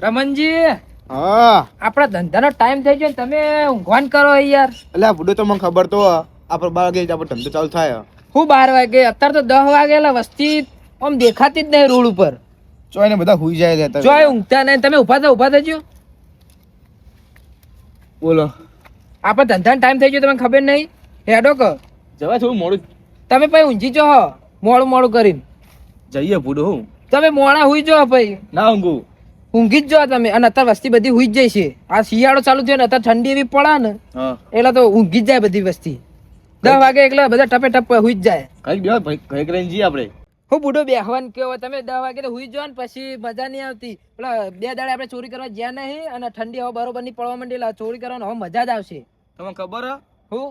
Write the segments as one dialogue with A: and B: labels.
A: રમણજી,
B: હા
A: આપણા ધંધાનો ટાઈમ થઈ ગયો ને તમે ઊંઘવાન કરો યાર.
B: એટલે બુડો તો મને ખબર તો આપણે 12 વાગે આપણો ધંધો ચાલુ થાય.
A: હું 12 વાગે, અત્યારે તો 10 વાગેલા. વસ્તી આમ દેખાતી જ નહીં રોડ ઉપર.
B: ચોય ને બધા હુઈ જાય રહેતા.
A: જોય ઊંઘતા નહીં. તમે ઊભા થજો.
B: બોલો.
A: આપણે ધંધાનો ટાઈમ થઈ ગયો તમને ખબર નહીં? હેડો ક
B: જવા થોડું મોડું
A: તમે પછી ઊંઘી જો મોડું મોડું કરીને.
B: જઈએ બુડો. હું
A: તમે મોડા હુઈ જો પછી
B: ના ઊંઘું.
A: ઊંઘી જ જો તમે. અને અત્યારે વસ્તી બધી હુઈ જ જાય છે. આ શિયાળો ચાલુ થયો ને અત્યારે ઠંડી એવી પડે ને એટલે તો ઊંઘી જ જાય બધી વસ્તી. 10 વાગે એટલે બધા ટપે ટપ હુઈ જ જાય.
B: કઈ બે ભાઈ કઈ કરીને જઈએ આપણે.
A: હું બુડો બેહવાન કેવો તમે 10 વાગે તો હુઈ જો ને પછી મજા નહીં આવતી. પેલા 2 દાડે આપણે ચોરી કરવા જ્યાં નહીં અને ઠંડી હવે બરોબર ની પડવા માંડી એટલે ચોરી કરવાનો હવે મજા જ આવશે.
B: તમને ખબર હે?
A: હું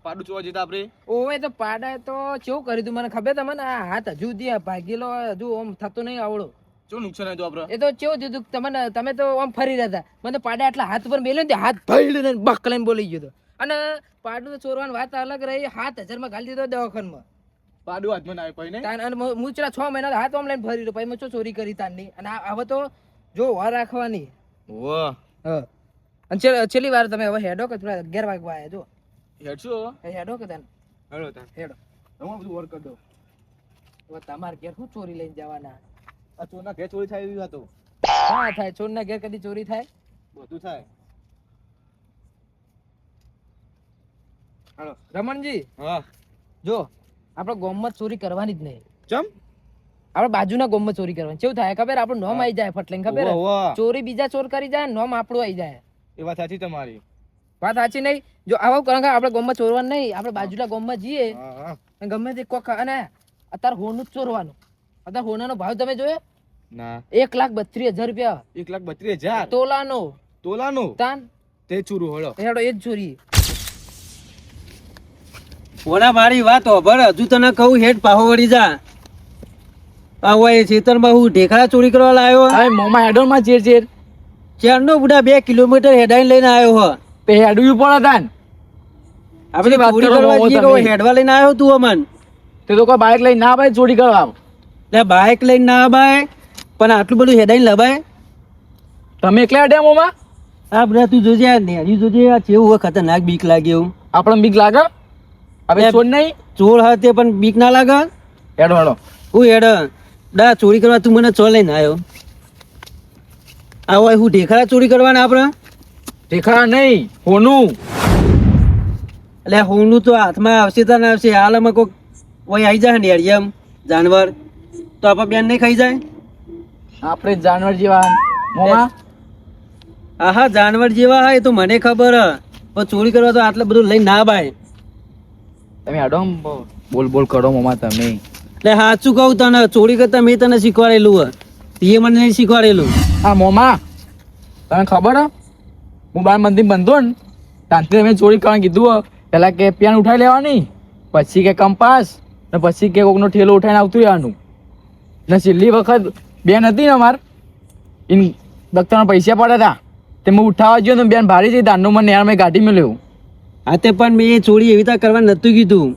B: પાડું ચોવા જતા આપણે.
A: ઓવે તો પાડા તો કેવું કર્યું તું મને ખબર તમને? આ હાથ હજુ સુધી ભાગેલો હજુ આમ થતો નહીં આવડો.
B: શું નુકસાન આવ્યું આપણે?
A: એ તો કેવું થયું તમને? તમે તો આમ ફરી રહ્યા હતા. મને તો પાડા એટલા હાથ પર મેલ્યો ને હાથ ભળીને બક લઈને બોલી ગયો હતો. અને પાડું તો ચોરવાની વાત અલગ રહી. 7,000 માં ઘાલી દીધો દવાખાનમાં.
B: પાડું હાથમાં ના આવી ને.
A: અને હું ચલા 6 મહિના હાથ આમ લઈને ફરી રહ્યો. પછી મેં શું ચોરી કરી તારની? અને હવે તો જો વાર રાખવાની.
B: વાહ.
A: હા. અને છેલ્લી વાર તમે હવે હેડો કે થોડા 11 વાગવા આવ્યા જો.
B: હેડશો?
A: હેડો કે તને
B: હેડો તાન.
A: હેડો.
B: હું બધું વર્ક કરી દઉં.
A: હવે તમારે ઘેર શું ચોરી લઈને જવાના?
B: આ ચોરના ઘેર ચોરી થાય એવી વાતો.
A: હા થાય. ચોરના ઘેર કદી ચોરી થાય?
B: બધું થાય. હાલો
A: રમણજી,
B: હા
A: જો આપણે ગોમમાં ચોરી કરવાની જ નહીં.
B: ચમ?
A: આપણે બાજુના ગોમમાં ચોરી કરવાની. કેવું થાય ખબર? આપણું નોમ આવી જાય ફટલે. ખબર? ચોરી બીજા ચોર કરી જાય, નોમ આપણું આવી જાય.
B: એ વાત સાચી તમારી.
A: વાત સાચી નહીં? જો આવો કારણ આપણે ગોમમાં ચોરવાનું નહીં. આપણે બાજુના ગોમમાં જઈએ
B: હા
A: ગમે તે કોક. અને અત્યારે હોનું જ ચોરવાનું. અત્યારે હોનાનો ભાવ તમે જોયો?
B: ના.
A: 1,32,000 રૂપિયા
B: 1,32,000
A: તોલાનો.
B: તોલાનું
A: તાન
B: તે ચૂરું હોળો.
A: હેડો એ જ ચોરી.
C: ઓલા મારી વાત હોભળ. હજુ તને કહું હેડ પાહો વળી જા. આવો એ ખેતરમાં હું ઢેખડા ચોરી કરવા લાવ્યો.
A: હવે મોમાં હેડો માં ચેર
C: ચારનો બુડા 2 કિલોમીટર હેડાઈને લઈને આવ્યો હો.
A: તે હેડવું પડે તાન.
C: આપણે
A: વાત
C: ચોરી
A: કરો
C: કરવા
A: મોમો
C: જઈએ
A: તમે.
C: કે હેડવા લઈને આવ્યો તું અમન?
A: તે તો કોઈ બાઇક લઈને ના ભાઈ ચોરી કરવા.
C: એટલે બાઇક લઈને ના આબાય પણ આટલું બધું હેડાઈને લબાય.
A: તમે એકલા હેડ્યા મોમાં?
C: આ બધા તું જોજે આ નેરી જોજે આ કેવું હોય ખતરનાક બીક લાગે એવું.
A: આપણે બીક લાગે? હવે ચોર નહીં?
C: ચોર હાથે પણ બીક ના લાગે?
A: હેડો હેડો.
C: હું હેડ દા ચોરી કરવા તું મને ચો લઈને આવ્યો. આવો હું ઢેખડા ચોરી કરવાના આપણે?
A: દેખા નહીં હોનું.
C: એટલે હોનું તો હાથમાં આવશે તો ના આવશે. હાલમાં કોઈક કોઈ આવી જાય ને યાર એમ જાનવર તો આપણે બેન નહીં ખાઈ જાય.
A: આપણે જાનવર જેવા મોમાં.
C: હા જાનવર જેવા હોય તો મને ખબર હ પણ ચોરી કરવા તો આટલું બધું લઈને ના બાય.
A: તમે હેડો બોલ બોલ કરો મોમાં તમે.
C: એટલે સાચું કહું તને ચોરી કરતા મેં તને શીખવાડેલું તે મને નહીં શીખવાડેલું.
A: હા મોમાં તને ખબર હ હું 12 મંદિર બંધો ને ત્યાંથી તમે ચોરી કરવાનું કીધું. પેલા કે પેન ઉઠાઈ લેવાની, પછી કે કંપાસ, ને પછી કે કોકનો ઠેલો ઉઠાઈને આવતું રહેવાનું. ને છેલ્લી વખત બેન હતી ને અમાર ઇન દફતરના પૈસા પડ્યા હતા તે હું ઉઠાવવા ગયો ને બેન ભારી જઈ દાનનું મને યાર મેં ગાડી મેળવ્યું.
C: હા તે પણ મેં એ ચોરી એવી રીતે કરવા નતું કીધું.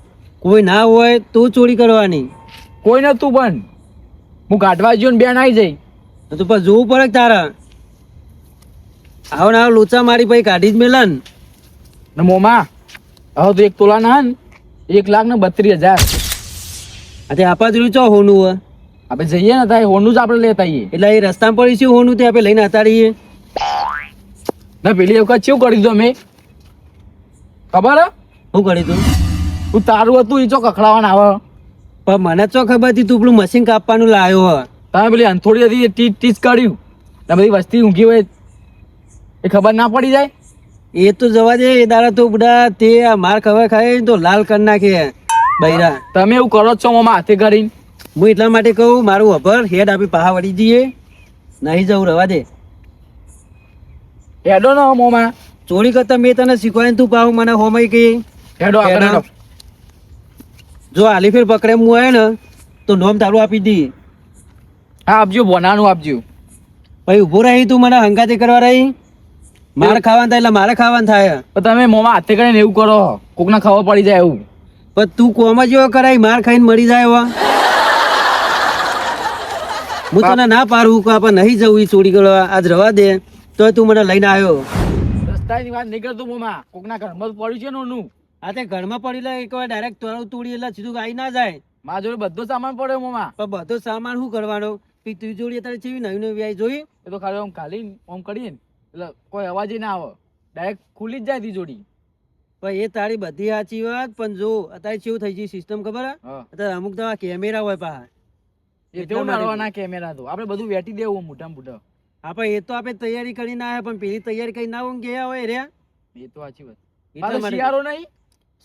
C: કોઈ ના હોય તો ચોરી કરવાની.
A: કોઈ નતું પણ હું કાઢવા ગયો ને બેન આવી જઈ
C: તો પણ જોવું પડે તારા. આવો ને આવો લોચા મારી પછી કાઢી જ મેલન.
A: ને મોમાં હવે તો 1 તોલા ના ને 1,32,000.
C: આ આપા જોડે ચો હોનું હોય
A: આપણે જઈએ ને ત્યાં હોનું જ આપણે લેતા આવીએ.
C: એટલે એ રસ્તામાં પડીશું હોનું તે આપણે લઈને હતાડીએ.
A: ને પેલી વખત શું કરી દીધું અમે ખબર હે?
C: શું કરી તું?
A: તું તારું હતું એ ચો કખડાવાના આવે.
C: પણ મને ચો ખબર હતી તું પેલું મશીન કાપવાનું લાવ્યો હો.
A: તમે પેલી અંથોડી હતી એ ટીચ કર્યું ને બધી વસ્તી ઊંઘી હોય એ ખબર ના પડી જાય.
C: એ તો જવા દે. એ દાડા તો બધા તે માર ખબર ખાય તો લાલ કરી નાખે બૈરા.
A: તમે એવું કરો જ છો મોમાં હાથે કરીને.
C: હું એટલા માટે કહું મારું અભર હેડ આપી પાહા વળી જઈએ. નહીં જવું રવા દે.
A: હેડો ને મોમાં.
C: ચોરી કરતા મેં તને શીખવાય તું પાહું મને હોમય કે
A: હેડો આપણે.
C: જો હાલી ફેર પકડે હું આવે ને તો નોમ તારું આપી દી.
A: હા આપજો બોનાનું આપજો.
C: પછી ઉભો રહી તું મને હંગાતે કરવા રહી. મારે ખાવાનું થાય એટલે મારે ખાવાનું થાય.
A: પણ તમે મોમાં હાથે કરીને એવું કરો કોકને ખબર પડી જાય એવું.
C: પણ તું કોમાં જેવો કરાય માર ખાઈને મરી જાય એવા. હું તને ના પાડું કે આપણે નહીં જવું ઈ ચોરી કરવા, આજ રવા દે તો તું મને લઈને આવ્યો.
A: રસ્તાની વાત નહીં કરતો મોમાં, કોકના ઘરમાં પડ્યું છે ને ઓનું.
C: આ તે ઘરમાં પડેલા એકવાર ડાયરેક્ટ તોડી એટલે સીધું આવી ના જાય.
A: મારા જોડે બધો સામાન પડ્યો મોમાં.
C: પણ બધો સામાન શું કરવાનો? તું જોડી અત્યારે ચેવી નવી નવી આવી જોઈ?
A: એ તો ખાલી આમ ખાલી આમ કરીએ ને એટલે કોઈ અવાજ ના આવે, ડાયરેક્ટ ખુલી જ જાય તિજોરી.
C: પણ એ તારી બધી સાચી વાત, પણ જો અત્યારે કેવું થઈ ગઈ સિસ્ટમ ખબર હે?
A: હા.
C: અત્યારે અમુક દવા કેમેરા હોય પાછા.
A: એ તેવું નાડવાના કેમેરા તો આપણે બધું વેટી દેવું મોટા મોટા.
C: આપણે એ તો આપણે તૈયારી કરીને આવ્યા, પણ પેલી તૈયારી કરી ના હોય ગયા હોય રે.
A: એ તો સાચી વાત.
C: એટલા
A: મારે
C: માટે
A: શિયાળો નહીં.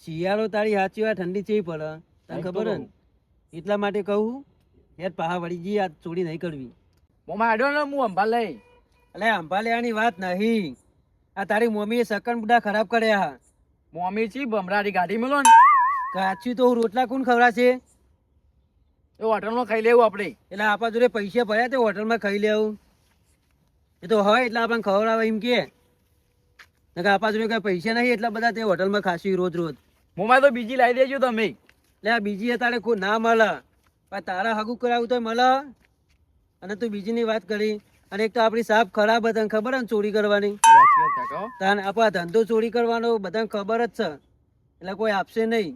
C: શિયાળો તારી સાચી વાત, ઠંડી ચેવી પડે તને
A: એક તો
C: ખબર હે ને?
A: બહુ.
C: એટલા માટે કહું યાર પાહા વળી જઈએ, આ ચોરી નહીં કરવી.
A: મોમાં આડ્યો ને હું અંબા લઈ.
C: એટલે અંબા લેવાની વાત નહીં, આ તારી મમ્મીએ સકન બુડા ખરાબ કર્યા.
A: મોમી ચી ભમરાડી ગાડી મેલો ને
C: કાચી તો રોટલા કોણ ખવડાવશે?
A: એ હોટલમાં ખાઈ લેવું આપણે.
C: એટલે આપણા જોડે પૈસા ભર્યા તે હોટલમાં ખાઈ લેવું? એ તો હોય એટલે આપણને ખવડાવે એમ કે આપણા જોડે કઈ પૈસા નહીં એટલા બધા તે હોટલમાં ખાસી રોજ રોજ.
A: મોમાં તો બીજી લાવી દેજો તમે.
C: એટલે આ બીજી તારે કોઈ ના મળે, પણ તારા હગું કરાવું તો મળે. અને તું બીજીની વાત કરી, અને એક તો આપણી સાપ ખરાબ હતી, ખબર હે ને ચોરી કરવાની.
A: સાચી વાત કાકા.
C: તાન આપણા ધંધો ચોરી કરવાનો બધાને ખબર જ છે, એટલે કોઈ આપશે નહીં.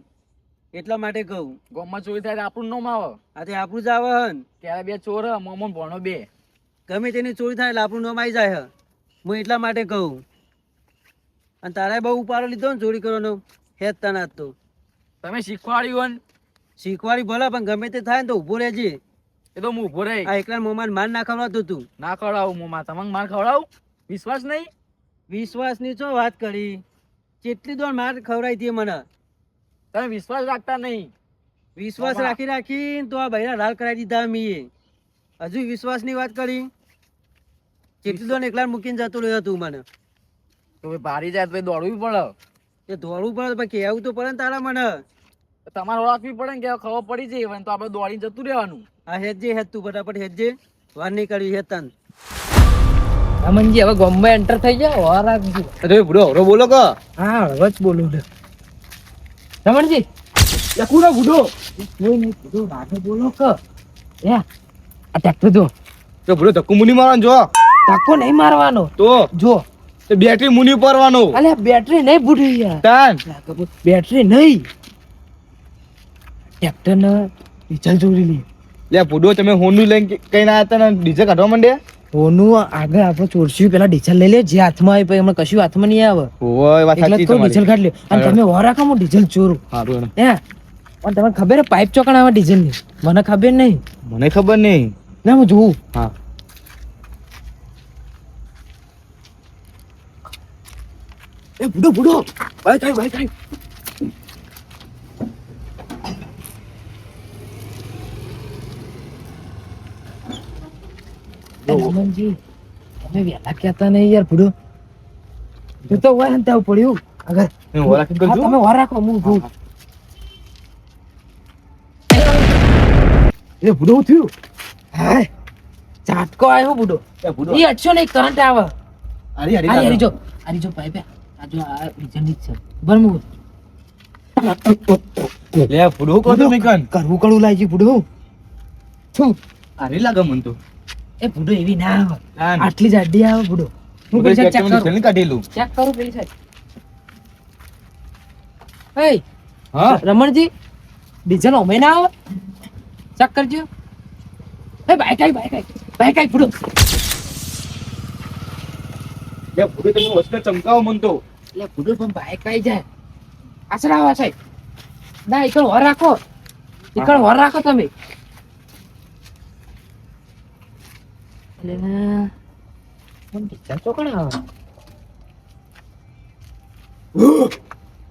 C: એટલા માટે કહું
A: ગામમાં ચોરી થાય તો આપણું નામ આવે.
C: આ તે આપણું જ આવે હન.
A: ત્યારે બે ચોર હ, મોમો ને ભણો બે.
C: ગમે તેની ચોરી થાય એટલે આપણું નામ આવી જાય હે. હું એટલા માટે કહું. અને તારે બહુ ઉપાડો લીધો ને ચોરી કરવાનો, હેત તને આજ તો
A: તમે શીખવાડ્યું ને.
C: શીખવાડી ભલે, પણ ગમે તે થાય ને તો ઊભો રહેજે.
A: એ તો હું ઉભો રહી.
C: આ એકલા મોમાં માન ના ખવડાવતો તું.
A: ના ખવડાવું મોમાં, તમને માર ખવડાવું? વિશ્વાસ નહીં?
C: વિશ્વાસની શું વાત કરી? કેટલી દોડ માર ખવડાવી હતી મને.
A: તમે વિશ્વાસ રાખતા નહીં.
C: વિશ્વાસ
A: મોમાં.
C: રાખી રાખી તો આ બૈરા લાલ કરાવી દીધા મીએ. હજુ વિશ્વાસની વાત કરી? કેટલી દોડ એકલા મૂકીને જતો રહ્યો તું મને.
A: તો ભાઈ ભારી જાય તો ભાઈ દોડવું પડે.
C: એ દોડવું પડે તો પછી કહેવું તો પડે ને તારા મને.
A: તો તમારે ઓળખવી પડે ને કે ખબર પડી જાય તો આપણે દોડીને જતું રહેવાનું.
C: આ હેજે હેજ તું ફટાફટ હેજે, વાર નહીં કરવી હેજ તન.
D: રમણજી હવે ગોમ્બે એન્ટર થઈ જાવ, વાર રાખજો.
B: અરે બુડો હરો બોલો કે
D: હા હવે જ બોલું છે રમણજી.
B: યકુનો બુડો
D: કોઈ નહીં કીધું, રાધે બોલો કે આ ટ્રેક્ટર જો.
B: તો બુડો ધક્કો મુની મારવાનો જો.
D: તાકો નહીં મારવાનો
B: તો
D: જો.
B: તે બેટરી મુની પરવાનો.
D: અલે બેટરી નહીં બુઢી યાર,
B: તાન
D: બેટરી નહીં, ટ્રેક્ટર ને ડીઝલ ચોરી લી.
B: લે બુડો તમે હોનું લઈને કઈ ના હતા ને ડીજે કાઢવા માંડે.
D: ઓનું આગળ આપણે ચોરસ્યું પેલા ડીઝલ લઈ લે, જે હાથમાં આવે પછી હમણાં કશું હાથમાં નહીં આવે.
B: ઓય વાત
D: એટલે
B: સાચી
D: તો ડીઝલ
B: તમારી.
D: કાઢ લે. અને તમે વાર રાખો હું ડીઝલ ચોરું.
B: હારું
D: હે અને તમને ખબર હે પાઇપ ચોકણ આવે ડીઝલ ની? મને ખબર નહીં.
B: મને ખબર નહીં.
D: ના હું જોઉં.
B: હા
D: એ બુડો બુડો ભાઈ થાય ભાઈ થાય. રમણજી તમે વહેલા કહેતા નહીં યાર બુડો. તું તો વાર અંતે પડ્યું આગળ.
B: હું વાર રાખી
D: હા,
B: કરજો.
D: તમે વાર રાખો હું જોઉં. એ બુડો શું થયું? હાય ઝાટકો આવ્યો બુડો.
B: એ બુડો
D: એ અટશો નહીં, કરંટ આવે.
B: અરે અરે
D: આરી જો પાઇપ આ જો આ ડીઝલ જ છે બરમુ.
B: લે બુડો કો તમે કન
D: કરવું કડવું લાગી બુડો. છું
B: અરે લાગે મન તો.
D: એ બુડો એવી ના આવે,
B: તાન.
D: આટલી જાડી આવે બુડો. હું
B: બુડો
D: પેલી
B: ચેક
D: સાઈડ ચેક કરું,
B: કાઢેલું.
D: ચેક કરું પેલી સાઈડ. એય
B: હા
D: રમણજી ડીઝલ ઓમે ના આવે, ચેક કરજો. એ બાઈક આઈ બુડો.
B: લે બુડો તમે વસ્તુ ચમકાવો મન તો.
D: એટલે બુડો પણ બાઈક આઈ જાય આશરા આવે સાહેબ. ના એકણ વર રાખો, એકણ વર રાખો તમે. એટલે ના પણ ડીઝલ તો કોણ આવે?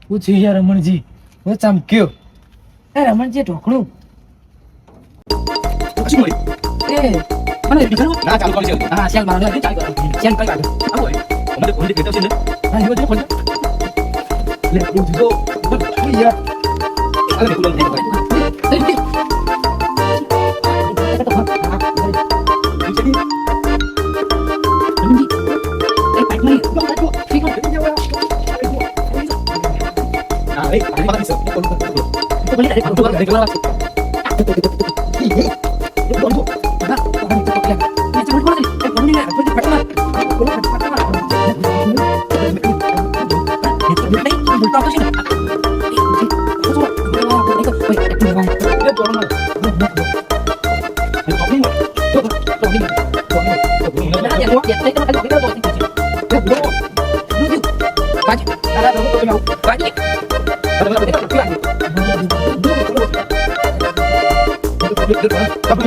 D: હું છું યાર રમણજી, હું ચમક્યો. એ રમણજી ઢોકણું
B: પછી મળી.
D: એ મને ડીઝલ
B: ના ચાલુ કરી છે.
D: હા સેલ મારો ચાલ ચાલ કઈ કાઢો.
B: આ હોય અમારે કોણ દેખાતા છે ને.
D: હા જો જો કોણ
B: લે બુડો યાર અરે બુડો અરે અરે મારા સે
D: Boleh ada બોલતો આવતો છે ને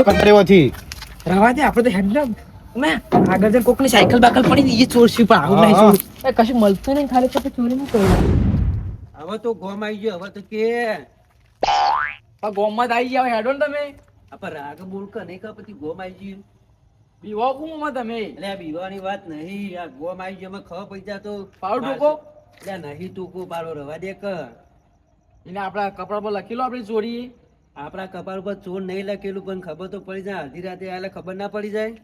B: કંટાળ્યોથી
D: રવા દે આપણે તો હેડ ના આગળ જઈને કોકની સાયકલ બાકલ પડી એ ચોરસી પણ આવું નહીં
B: હા.
D: ચોર. એ કશું મળતું નહીં ખાલી તો ચોરી નહીં કરવું.
C: હવે તો ગોમ આવી ગયો હવે તો કે
A: આ ગોમમાં જ આવી ગયા હેડો ને તમે
C: આપણે રાગ બોલ કે નહીં કે પછી ગોમ આવી ગયું
A: બીવા કુમાં તમે
C: એટલે આ બીવાની વાત નહીં આ ગોમ આવી ગયો ખબર પૈસા તો
A: પાવડર ટૂંકો?
C: એટલે નહીં ટૂંકો પાડો રવા દે કે
A: એને આપણા કપડા પર લખેલો આપણી ચોરી
C: આપણા કપાળ ઉપર ચોર નહીં લખેલું પણ ખબર તો પડી જાય અડધી રાતે આલે ખબર ના પડી જાય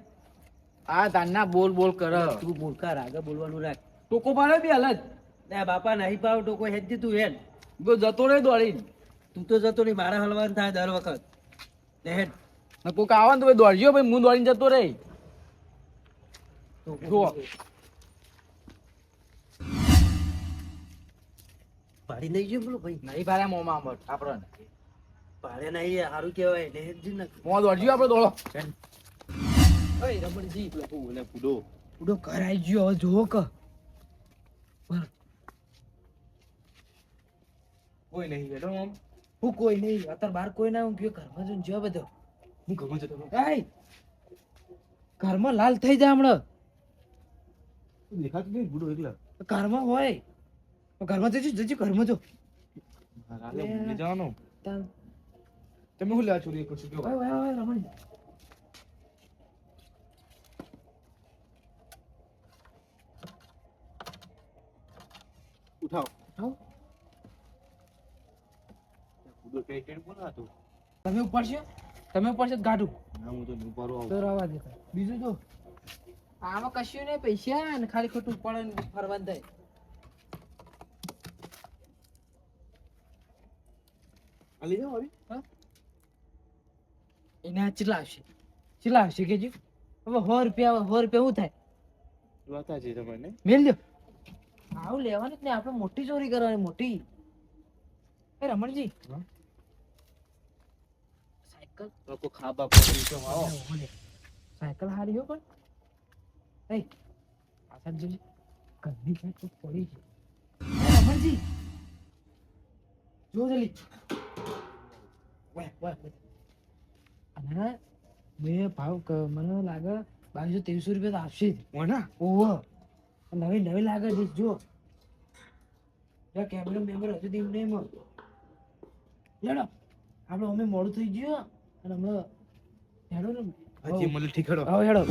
A: આ તારના બોલ બોલ કર
C: તું મૂર્ખા રાગે બોલવાનું રાખ
A: ટોકો પાડે બી હાલત
C: લે બાપા નહીં પાવ તો કોઈ હેડ તું હેડ
A: જો જતો રહે દોડીને
C: તું તો જતો નહીં મારા હલવાન થાય દર વખત લે હેડ
A: ને કોક આવે ને તો ભાઈ દોડજો ભાઈ હું દોડીને જતો રહે જુઓ
C: પાડી નહીં ગયો બોલો ભાઈ
A: નહીં ભારે મોમાં આંબટ આપણને
C: પાડે નહીં સારું કહેવાય લે હેડ ને
A: મોં દોડજો આપણે દોડો
C: ઓય રમણજી
B: ઓલે પૂડો
C: ઉડો ઘર આવી ગયો હવે જોવો કે
A: કોઈ નહીં બેઠો આમ
C: હું કોઈ નહીં અત્યારે બહાર કોઈ ના હું ગયો ઘરમાં જઈને જો બધો
A: હું ગમે જતો
C: એય ઘરમાં લાલ થઈ જાય હમણાં
B: દેખાતું નહીં પૂડો એકલા
C: ઘરમાં હોય ઘરમાં જજો જજો ઘરમાં જો
B: જવાનું
C: તાર
B: તમે શું લેવા ચોરી કરશો કેવો
C: ઓય ઓય ઓય રમણ
B: ઉઠાવ
C: આવ
B: પૂડો કઈ કઈ બોલાતો
C: તમે ઉપડશો તમે ઉપડશો ગાડું
B: ના હું તો નહીં પાડું આવું
C: તો રવા દે બીજું તો
D: આમાં કશું નહીં પૈસા અને ખાલી ખોટું પડે ને ફરવા દે
B: આ લઈ જાઓ આવી
C: એના ચેટલા આવશે કેજો હવે 100 રૂપિયા શું થાય
B: વાતા છે તમને
C: મેલ દો
D: આવું લેવાનું જ નહીં આપણે મોટી ચોરી કરવાની મોટી
C: એ રમણજી
B: હા?
D: સાયકલ
B: લોકો ખાબા પડી તો આવો
C: સાયકલ હારી હો પણ એ પાછળ જજો ઘરની સાયકલ પડી છે એ રમણજી જો જલ્દી વાહ અને મેં ભાવ મને લાગે 2200 રૂપિયા તો આવશે જ
B: ઓના
C: ઓહો નવી લાગે છે જો કેમેરો મેમ્બર હજુ દીમ નહીં મળે લેડો આપણે અમે મોડું થઈ ગયું અને હમણાં હેડો ને
B: હજી મને ઠીકડો
C: હવે હેડો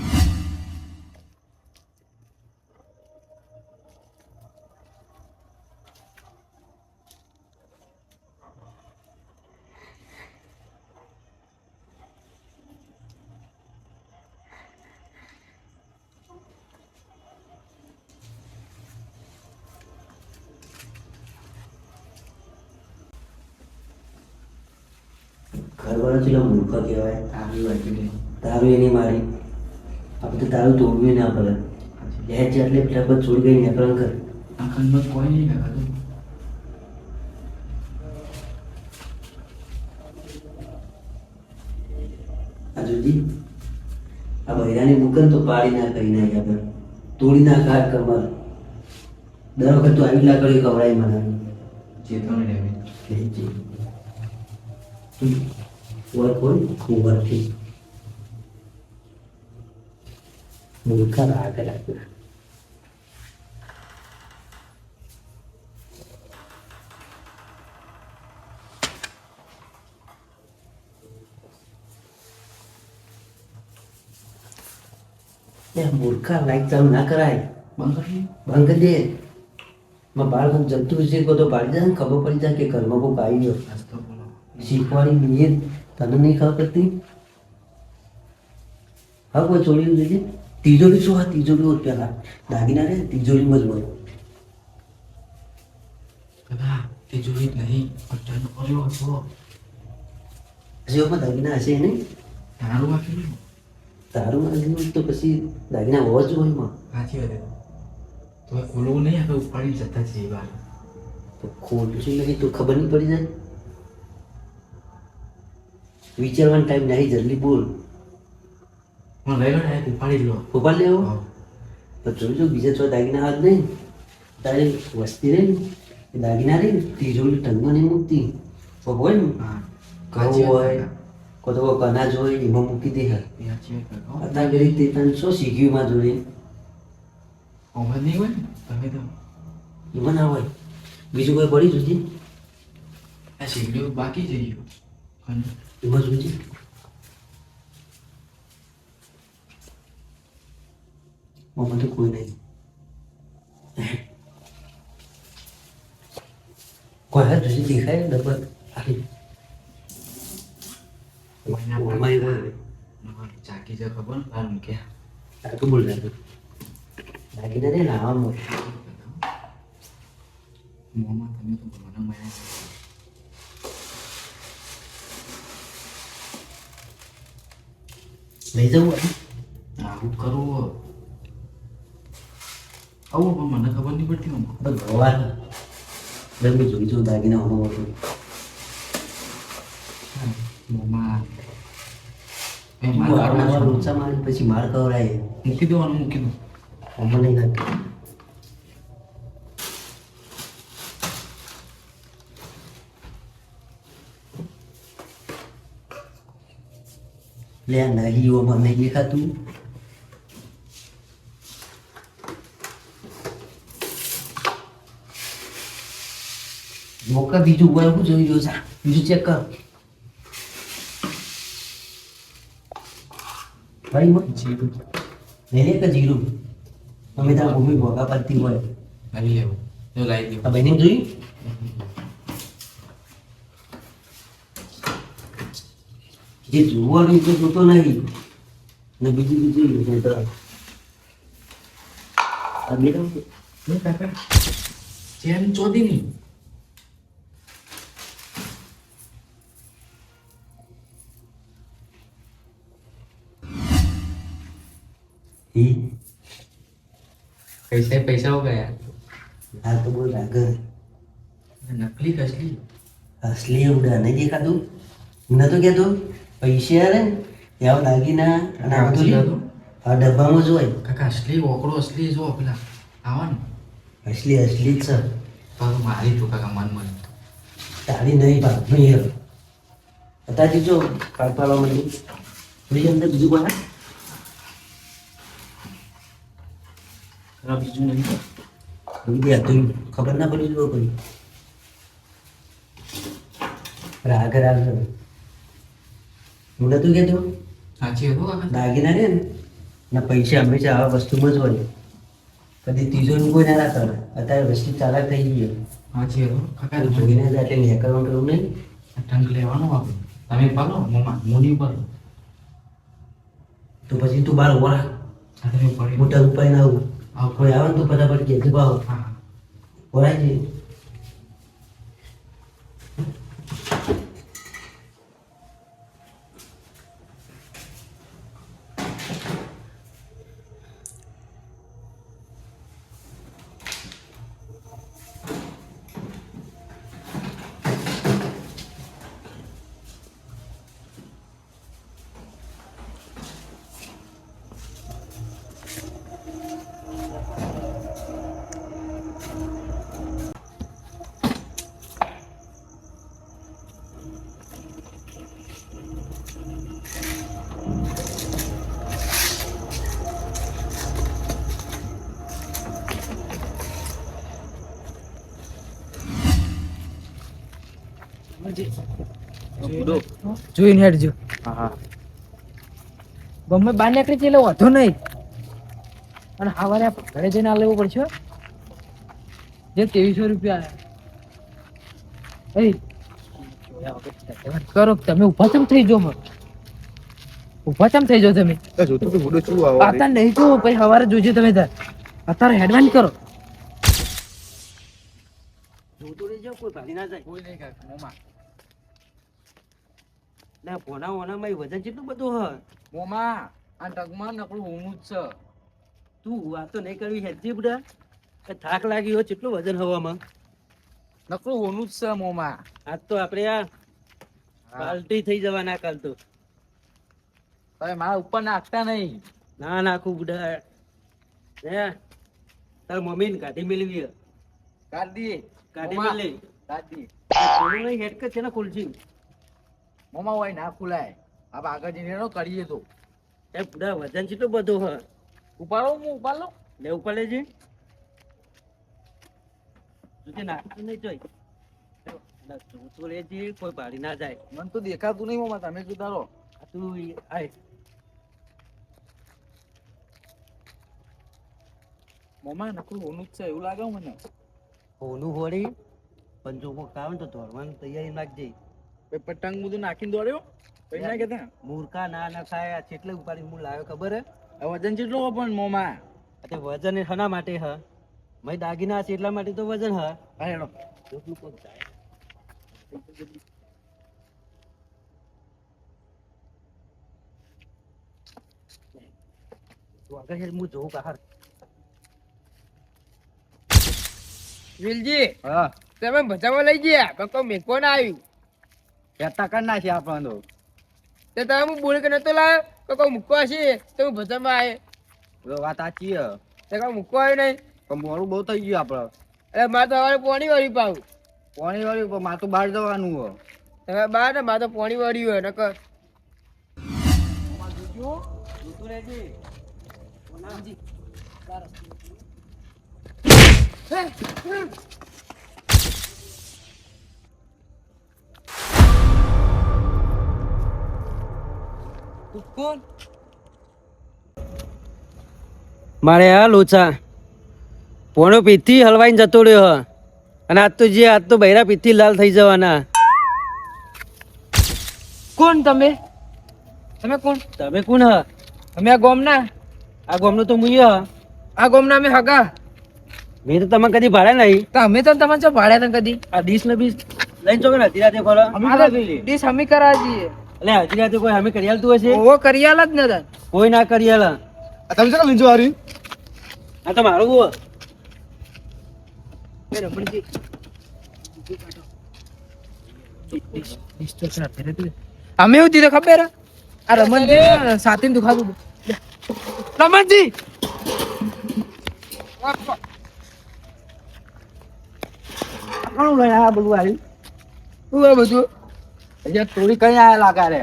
E: ઘરવાળા ચેલા મૂર્ખા કહેવાય દારૂ એની મારી આપણે તો દારૂ તોડવી ના પડે દહેજ છે એટલે પેલા બધા છોડી ગઈ નીકળણ કર
A: કોઈ નહીં લગાતું
E: આજુજી આ બૈરાની દુકાન તો પાડી ના કરી નાખી આપણે તોડી ના ઘાટ કમર દર વખત તો આવી લાકડી કવડાય મને
A: ચેતવણી લેવી
E: લેજે વર્ક હોય ખૂબ વર્કથી મૂર્ખા રાગ લાગ્યો મૂર્ખા લાઈટ ચાલુ ના કરાય બંધ કરી દે માં બાળક જતું છે તો પાડી જાય ને ખબર પડી જાય કે ઘરમાં કોઈ આવી ગયો શીખવાડી નિયત તને નહીં ખબર પડતી હા કોઈ ચોરી લીધી તિજોરી શું હા તિજોરી હોત પેલા દાગીના રે તિજોરીમાં જ હોય
A: તિજોરી નહીં પટ્ટાનો ઓલો હતો
E: હજી દાગીના હશે નહીં
A: તારું વાંચેલું
E: તારું હજી તો પછી દાગીના હોવા જ હોય માં
A: સાચી વાત તો ખોલવું નહીં આપણે ઉપાડી જતા છીએ બહાર
E: તો તો ખોટું છે નહીં તો ખબર નહીં પડી જાય. વિચારવાનો ટાઈમ નહીં, જલ્દી બોલ.
A: મને લઈ લો ને ઉપાડી લો.
E: ઉપાડ લેવો તો જોજો બીજા 6 દાગીના હાથ નહીં. તારે વસ્તી રહી ને એ દાગીના રહી ને તિજોરી ટંગમાં નહીં મૂકતી. કોક હોય ને ઘઉં હોય કોઈ તો અનાજ હોય એમાં મૂકી દે. અત્યારે ઘડી તે તને શું શીખ્યું માં જોડે
A: નહીં હોય ને તમે તો
E: એમાં ના હોય. બીજું કોઈ પડી જોજે
A: આ શીખડ્યું બાકી જઈ ગયું.
E: એમાં જોજે. આમાં તો કોઈ નહીં. કોઈ હાથ જોજે દેખાય ડબ્બા ખાલી. ઓમાં એ હોય.
A: ચાકી છે ખબર ને બહાર મૂક્યા.
E: તારું બોલ રાખો દાગીના રે લાવવાનું.
A: મોમાં તમે તો બોલવાના મને
E: લઈ જવું
A: આવું કરવું આવું પણ મને ખબર નહીં પડતી મોમાં.
E: ભગવાન મેં જોઈ જો દાગીના હોનો હતો.
A: મોમાં
E: લોચા મારી પછી માર ખવડાય.
A: મૂકી દેવાનું મૂકી દો.
E: આમાં નહીં નાખે. લે નહીં ઓમાં નહીં દેખાતું. મોકા બીજું હોય શું જોઈ રહ્યો છે? બીજું ચેક કર ભાઈ.
A: જીરું
E: નહીં લે કે જીરું અમે તારા ભૂમિ ભોગા પડતી હોય.
A: લઈ લેવું તો લાવી દેવું.
E: આ બહેને જોયું જે જોવાનું તો જોતો નહીં ને બીજું બીજું તો આ બેટા
A: નહીં કાકા ચેન ચોદી નહીં. પૈસા પૈસા હો ગયા.
E: આ તો બોલ આગળ
A: નકલી કસલી
E: અસલી ઉડા નહીં દેખાતું. નતો કહેતો પૈસા રે ત્યાં દાગીના અને આ બધું લ્યો. આ ડબ્બામાં જ હોય.
A: કાકા અસલી ઓકડો અસલી જો પેલા આવા ને
E: અસલી અસલી જ છે.
A: તો મારી તું કાકા મન મન
E: તારી નહીં ભાગ નહીં હવે અત્યારે જો કાઢવા મળી થોડી અંદર બીજું કોઈ
A: બીજું નહીં.
E: ખબર ના પડી જો કોઈ આગળ આગળ હું નતું કહેતો
A: સાચી હતું કાકા.
E: દાગીના રે ને પૈસા હંમેશા આવા વસ્તુમાં જ હોય. કદી ત્રીજોનું કોઈ ના રાખે. અત્યારે વસ્તુ ચાલાક થઈ ગઈ.
A: સાચી હતું કાકા.
E: જોઈને જ એટલે મેં કરવાનું કરવું નહીં.
A: ટંક લેવાનો આપણે તમે પાલો મોમાં મોની પર
E: તો પછી તું બહાર ઉભા રાખ.
A: તમે પડી
E: મોટા ઉપાય ના આવું
A: આવ
E: કોઈ આવે ને તો ફટાફટ કે ભાવ
A: હા
E: ભરાય છે.
D: જોઈને હેડજો.
A: હા
D: ગમે બહાર નીકળી છે એટલે વાંધો નહીં. અને સવારે ઘરે જઈને આ લેવું પડશે. જે 2300 રૂપિયા કરો. તમે ઉભા ચમ થઈ જો ઉભા ચમ થઈ જાઓ તમે.
B: જોતું કે બુડો શું આવો
D: અત્યારે નહીં જો પછી સવારે જોજો તમે તાર. અત્યારે હેડવાન કરો.
E: જોતું રહેજો કોઈ ભાગી ના જાય.
A: કોઈ નહીં કાકા મોમાં
E: ના ભોના ઓનામાં વજન કેટલું બધું હોય.
A: મોમાં આ ટગમાં નકળું ઊંઘું જ છે.
E: તું વાત તો નહીં કરવી હેજી બુડા. થાક લાગી હોય કેટલું વજન હવામાં.
A: નકરું હોનું જ છે મોમાં.
C: આજ તો આપણે આ પાલટી થઈ જવાના કાલ તો.
A: તમે મારા ઉપર નાખતા નહીં.
C: ના નાખું બુડા હે તાર મમ્મી ને કાઢી મેળવી
A: કાઢી
C: કાઢી મેળવી
A: કાઢી
C: નહીં હેડ કે છે ને ખુલજી
A: મોમાં હોય ના ખુલાય. આપણે આગળ જઈને એનો કરીએ તો
C: એ બુડા વજન કેટલું બધું હ
A: ઉપાડો હું ઉપાડ લો.
C: લે ઉપર લેજે તુજે નાખતું નહીં જોઈ તું લેજે કોઈ પાડી ના જાય
A: મને તો દેખાતું નહીં મોમાં. તમે સુધારો.
C: આ તું આય
A: મોમાં નકરું હોનું જ છે એવું લાગે મને.
C: હોનું હોળી પણ જો કોક આવે ને તો દોડવાની તૈયારી નાખજે
A: પછી પતંગ બધું નાખીને દોડ્યો પછી ના કેતા
C: મૂર્ખા ના ના ખાય કેટલે ઉપાડી હું લાવ્યો ખબર હે
A: વજન કેટલું હોય પણ મોમાં.
C: તે વજન એ શના માટે હ મેં દાગીના છે એટલા માટે તો વજન હ
A: હા હેડો.
C: એટલું કોક જાય તું આગળ હેડ હું જોઉં બહાર
D: વિલજી
A: હા
D: તમે બચાવવા લઈ ગયા પણ કોઈ મેકો ના આવ્યું.
A: કહેતા કર નાખી આપણને તો.
D: તે તમે હું બોલ કે નતો લાવ્યો તો કોઈ મૂકવા હશે તો હું બચાવવા આવે
A: વાત સાચી હે.
D: તે કોઈ મૂકવા આવ્યું નહીં.
A: પણ મોડું બહુ થઈ ગયું આપણે.
D: એટલે મારે તો હવે પોણી વાળી પાવું.
A: પાણી વાળું મારે તો બહાર જવાનું હોય.
D: તમે બહાર ને મારે તો પોણી વાળી હોય નકર
C: જોતું રહેજે
D: કોણ
C: મારે હા લોચા પોણો પીથી હલવાઈને જતો રહ્યો હ અને આજ તો બૈરા પીથી લાલ થઈ જવાના
D: કોણ તમે તમે કોણ
C: તમે કોણ હ
D: અમે આ ગોમના
C: આ ગામનો તો મુય હ
D: આ ગોમના અમે હગા
C: મેં તો તમે કદી ભાડે નહીં
D: તો અમે તો તમને ચો ભાડ્યા તા કદી
C: આ ડીશ ને બીશ લઈને ચોકે ને હજી રાતે ખોલો
D: ડીશ અમે કરા છીએ
C: એટલે હજી રાતે કોઈ અમે કરી આલતું હશે
D: ઓવો કરિયાલ જ નતા
C: કોઈ ના કરી આલે
B: તમે શું લીધું હારી?
C: આ તો મારું હો
D: એ રમણજી અમે એવું દીધું ખબર હે? આ રમણજી સાથે દુખાતું હતું. રમણજી
A: કોણ લઈને આ બધું આવ્યું?
D: શું આ બધું
A: અહીંયા ચોરી કઈ આયા લાગે રે.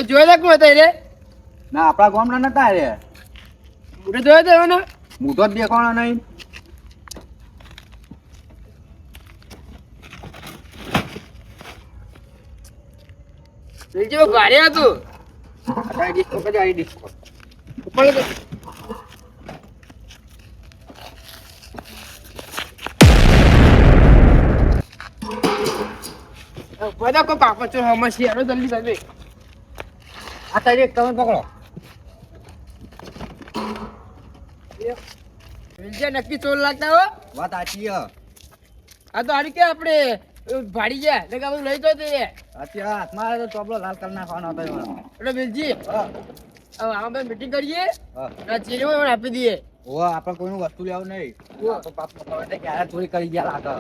D: જોઈ લે કોણ હતા રે
A: ના આપણા ગામના નતા રે.
D: મોટે જોયો તો એનો
A: હું તો જ દેખાણો નહીં.
D: વિલજી ભારે હતું
A: આ ડિસ્કો કદી આવી ડિસ્કો.
D: ઉપર તો બધા કોઈ પાપા છો હમસી આરો જલ્દી તમે
A: આ તારી એક તમે પકડો.
D: વિલજી નક્કી ચોર લાગતા હો
A: વાત સાચી હે.
D: આ તો હારી કે આપણે ભાડી ગયા એટલે કે બધું લઈ તો તે
A: અત્યારે હાથમાં આવે તો ચોપડો લાલ કરી નાખવાનો હતો એનો.
D: એટલે વિલજી
A: હા
D: હવે આપણે મીટિંગ કરીએ
A: હા.
D: અને ચીરી મને આપી દઈએ
A: આપણે કોઈનું વસ્તુ લેવું નહીં. આ તો પાપ પકડવા ક્યારે ચોરી કરી ગયા લાગે.